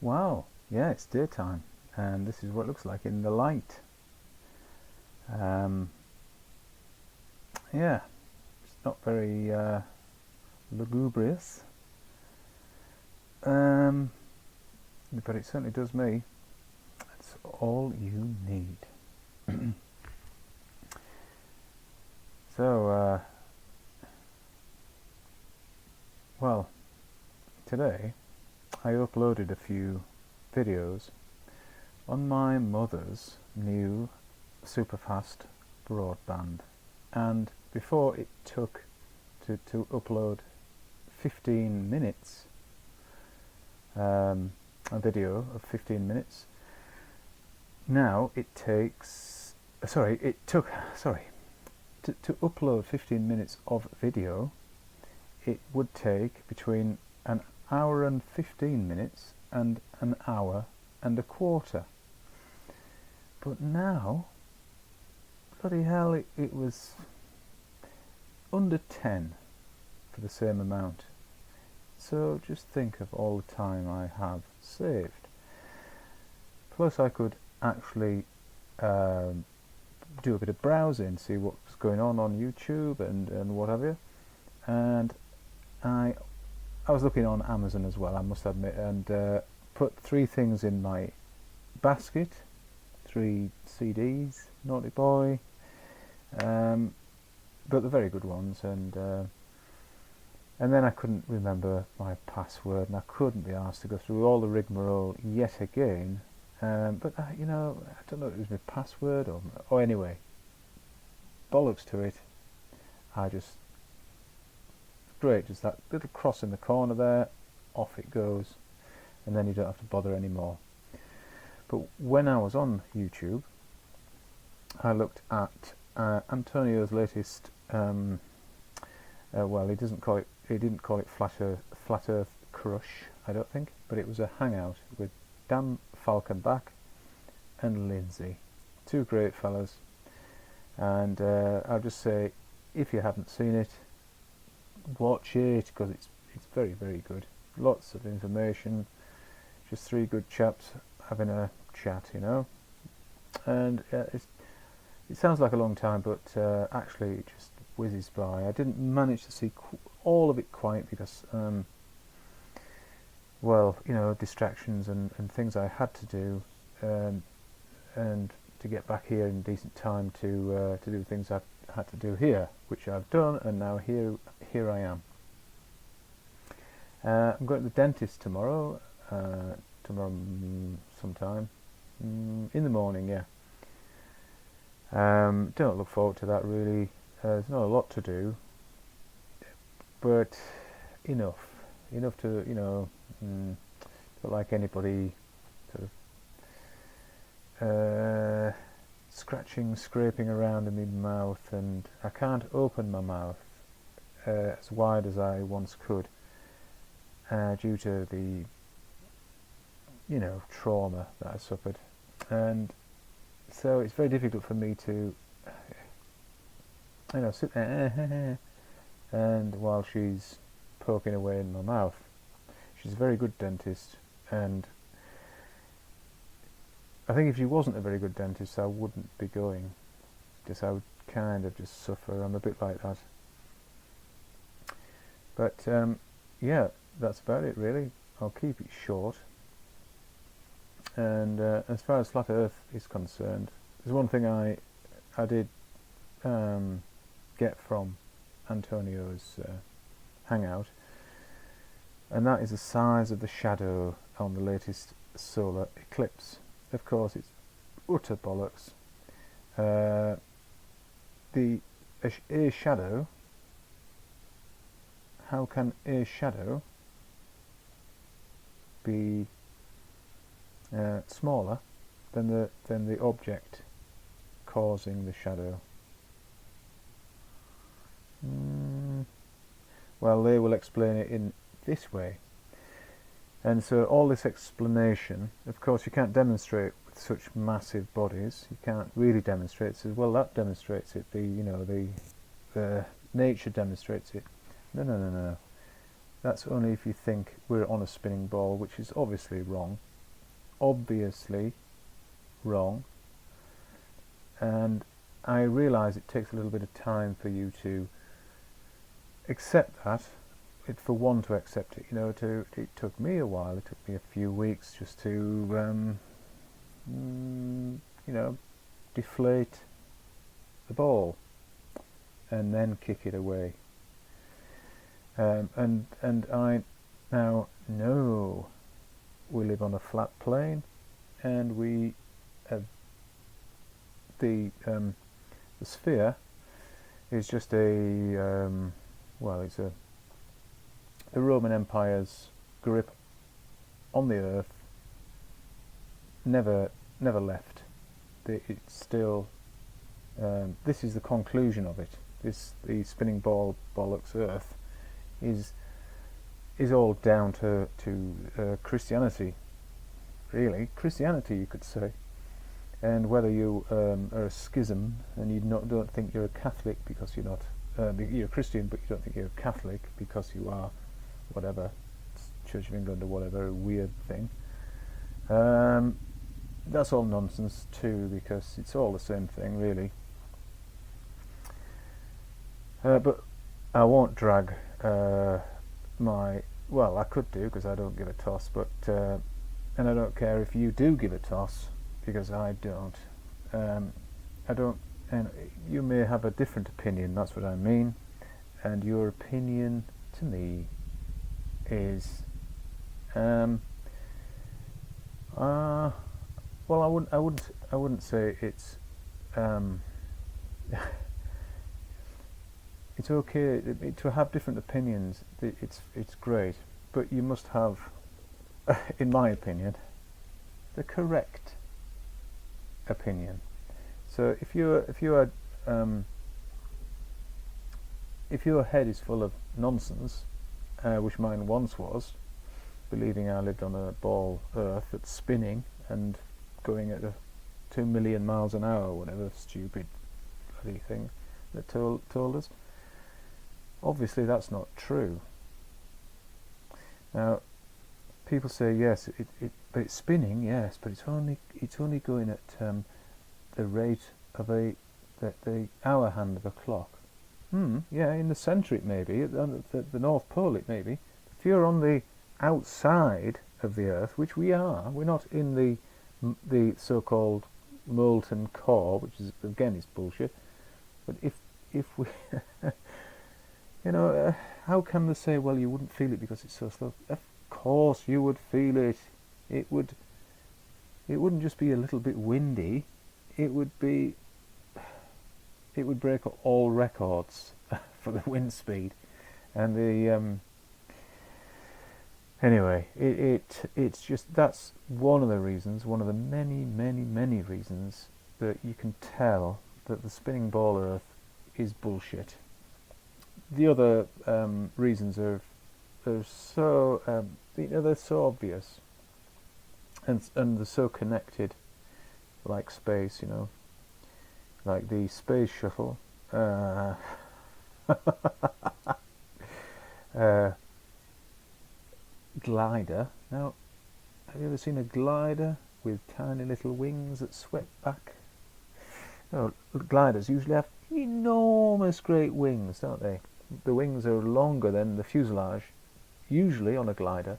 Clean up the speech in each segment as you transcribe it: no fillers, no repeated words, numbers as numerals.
Wow, yeah, it's daytime, and this is what it looks like in the light. Um, yeah, it's not very lugubrious, um, but it certainly does me. It's all you need. So, well, today I uploaded a few videos on my mother's new superfast broadband, and before it took to upload 15 minutes, a video of 15 minutes, now it takes, to upload 15 minutes of video, it would take between an hour and 15 minutes and an hour and a quarter. But now, bloody hell, it was under 10 for the same amount. So just think of all the time I have saved. Plus I could actually do a bit of browsing, see what's going on YouTube and what have you. And I was looking on Amazon as well, I must admit, and put 3 things in my basket, 3 CDs, Naughty Boy, but they're very good ones, and then I couldn't remember my password, and I couldn't be asked to go through all the rigmarole yet again. But I don't know if it was my password or anyway, bollocks to it. Great, just that little cross in the corner there, off it goes, and then you don't have to bother anymore. But when I was on YouTube, I looked at Antonio's latest. Well, he didn't call it Flat Earth Crush, I don't think, but it was a hangout with Dan Falkenbach and Lindsay, 2 great fellas. And I'll just say, if you haven't seen it, watch it, because it's very, very good. Lots of information, just 3 good chaps having a chat, and it sounds like a long time, but actually it just whizzes by. I didn't manage to see all of it quite because well, distractions and things I had to do, and to get back here in decent time to do things I had to do here, which I've done, and now here I am. I'm going to the dentist tomorrow. Sometime in the morning. Yeah. Don't look forward to that really. There's not a lot to do, but enough to not like anybody sort of scraping around in my mouth, and I can't open my mouth as wide as I once could due to the trauma that I suffered, and so it's very difficult for me to sit there and while she's poking away in my mouth. She's a very good dentist, and I think if she wasn't a very good dentist I wouldn't be going, because I would kind of just suffer. I'm a bit like that. But yeah, that's about it really. I'll keep it short. And as far as Flat Earth is concerned, there's one thing I did get from Antonio's hangout, and that is the size of the shadow on the latest solar eclipse. Of course, it's utter bollocks. A shadow. How can a shadow be smaller than the object causing the shadow? Well, they will explain it in this way. And so all this explanation, of course, you can't demonstrate with such massive bodies. You can't really demonstrate. So, well, that demonstrates it. The nature demonstrates it. No. That's only if you think we're on a spinning ball, which is obviously wrong. obviously wrong, and I realise it takes a little bit of time for you to accept that. For one to accept it, it took me a while. It took me a few weeks just to, deflate the ball and then kick it away. And I now know we live on a flat plane, and we have the sphere is just it's the Roman Empire's grip on the Earth never left. It's still. This is the conclusion of it. The spinning ball bollocks Earth is all down to Christianity. Really, Christianity, you could say. And whether you are a schism and you don't think you're a Catholic because you're not, you're a Christian, but you don't think you're a Catholic because you are whatever, Church of England or whatever weird thing. That's all nonsense too, because it's all the same thing, really. But I won't drag I could do, because I don't give a toss, but and I don't care if you do give a toss, because I don't. I don't, and you may have a different opinion, that's what I mean, and your opinion to me is well, I wouldn't say it's it's okay to have different opinions. It's great, but you must have, in my opinion, the correct opinion. So if your head is full of nonsense, which mine once was, believing I lived on a ball Earth that's spinning and going at 2 million miles an hour, whatever stupid bloody thing that told us. Obviously, that's not true. Now, people say yes, but it's spinning, yes, but it's only going at the rate of the hour hand of a clock. Yeah, in the centre it may be, at the North Pole it may be. If you're on the outside of the Earth, which we are, we're not in the so-called molten core, which is again is bullshit. But if we, how can they say, well, you wouldn't feel it because it's so slow? Of course you would feel it. It wouldn't just be a little bit windy. It would break all records for the wind speed, and the anyway, it's just, that's one of the reasons, one of the many reasons that you can tell that the spinning ball Earth is bullshit. The other reasons are so they're so obvious, and they're so connected, like space, like the space shuttle. Glider. Now, have you ever seen a glider with tiny little wings that sweep back? Gliders usually have enormous great wings, don't they? The wings are longer than the fuselage, usually on a glider.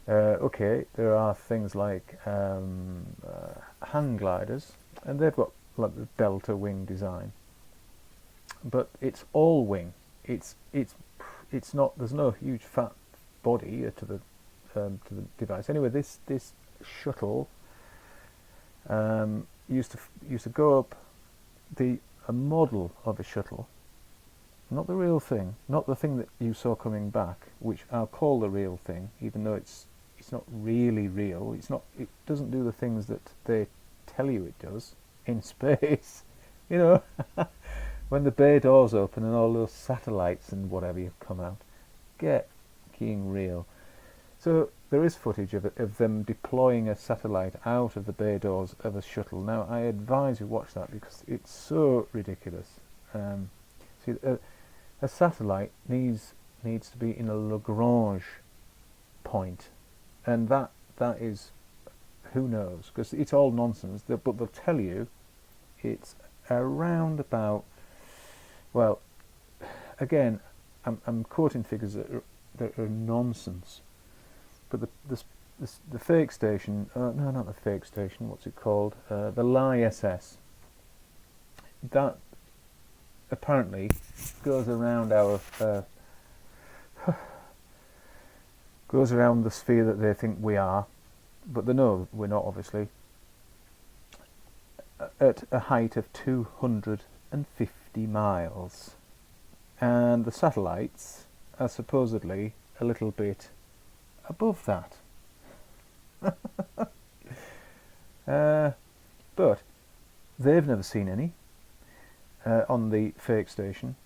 Okay, there are things like hang gliders, and they've got like the delta wing design, but it's all wing. It's not. There's no huge fat body to the device. Anyway, this shuttle used to go up a model of a shuttle, not the real thing, not the thing that you saw coming back, which I'll call the real thing, even though it's not really real. It doesn't do the things that they tell you it does in space. When the bay doors open and all those satellites and whatever you come out, get real. So there is footage of them deploying a satellite out of the bay doors of a shuttle. Now, I advise you watch that because it's so ridiculous. See, a satellite needs to be in a Lagrange point, and that is who knows? Because it's all nonsense. But they'll tell you it's around about. Well, again, I'm quoting figures that are nonsense. But the fake station, no, not the fake station. What's it called? The Lie SS. That apparently goes around our goes around the sphere that they think we are, but they know we're not, obviously, at a height of 250 miles. And the satellites are supposedly a little bit above that. But they've never seen any on the fake station.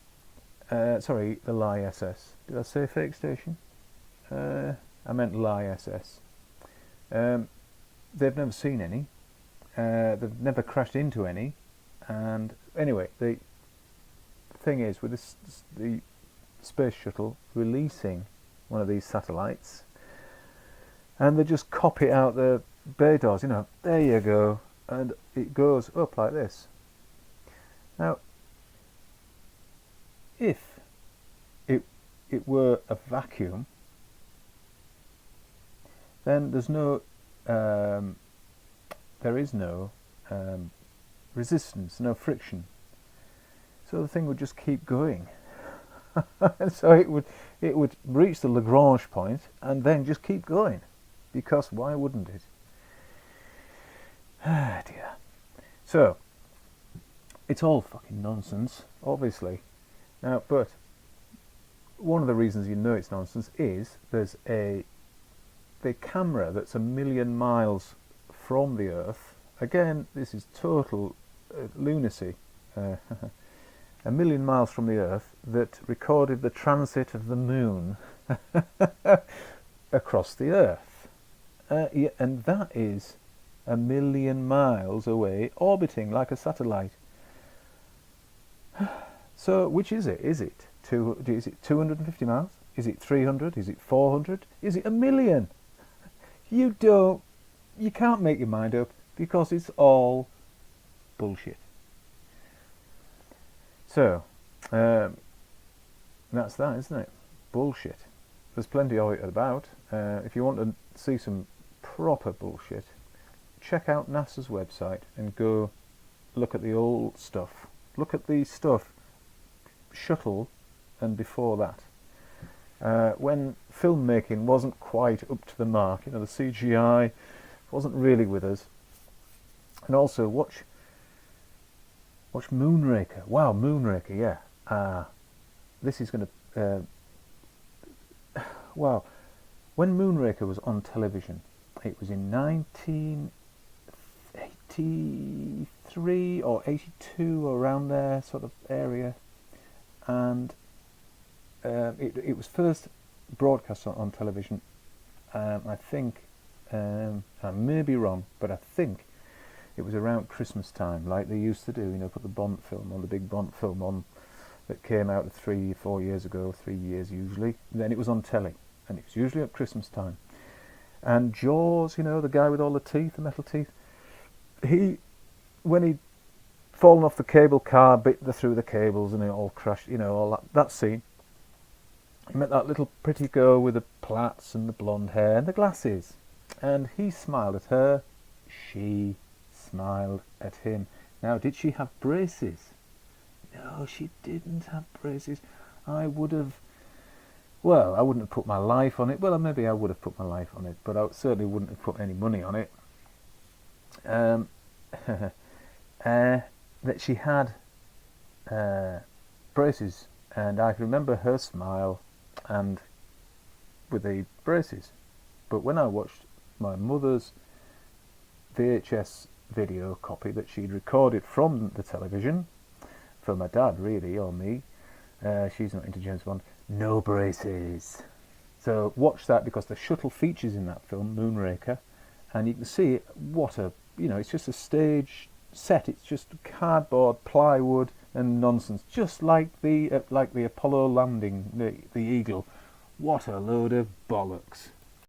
Sorry, the Lie SS. Did I say fake station? I meant Lie SS. They've never seen any. They've never crashed into any. And anyway, the thing is, with the space shuttle releasing one of these satellites, and they just copy out the bay doors, there you go, and it goes up like this. Now, if it were a vacuum, then there is no resistance, no friction. So the thing would just keep going. So it would reach the Lagrange point and then just keep going, because why wouldn't it? Ah dear. So it's all fucking nonsense, obviously. Now, but one of the reasons you know it's nonsense is there's the camera that's 1 million miles from the Earth. Again, this is total lunacy. 1 million miles from the Earth, that recorded the transit of the Moon across the Earth. Yeah, and that is 1 million miles away, orbiting like a satellite. So, which is it? Is it 250 miles? Is it 300? Is it 400? Is it 1 million? You can't make your mind up, because it's all bullshit. So, that's that, isn't it? Bullshit. There's plenty of it about. If you want to see some proper bullshit, check out NASA's website and go look at the old stuff. Look at the stuff, shuttle and before that. When filmmaking wasn't quite up to the mark, the CGI wasn't really with us. And also watch Moonraker. Wow, Moonraker, yeah. This is going to... wow. When Moonraker was on television, it was in 1983 or 82, around there sort of area. And it was first broadcast on television, I think, I may be wrong, but I think it was around Christmas time, like they used to do, put the Bond film on, the big Bond film on, that came out 3-4 years ago, 3 years usually. Then it was on telly, and it was usually at Christmas time. And Jaws, the guy with all the teeth, the metal teeth, when he'd fallen off the cable car, bit through the cables, and it all crashed, all that scene. He met that little pretty girl with the plaits and the blonde hair and the glasses, and he smiled at her, she smiled at him. Now, did she have braces? No, she didn't have braces. I wouldn't have put my life on it. Well, maybe I would have put my life on it, but I certainly wouldn't have put any money on it. That she had braces, and I can remember her smile and with the braces. But when I watched my mother's VHS video copy that she'd recorded from the television, for my dad really, or me, she's not into James Bond, no braces. So watch that, because the shuttle features in that film, Moonraker, and you can see it's just a stage set, it's just cardboard, plywood and nonsense, just like the Apollo landing, the Eagle. What a load of bollocks.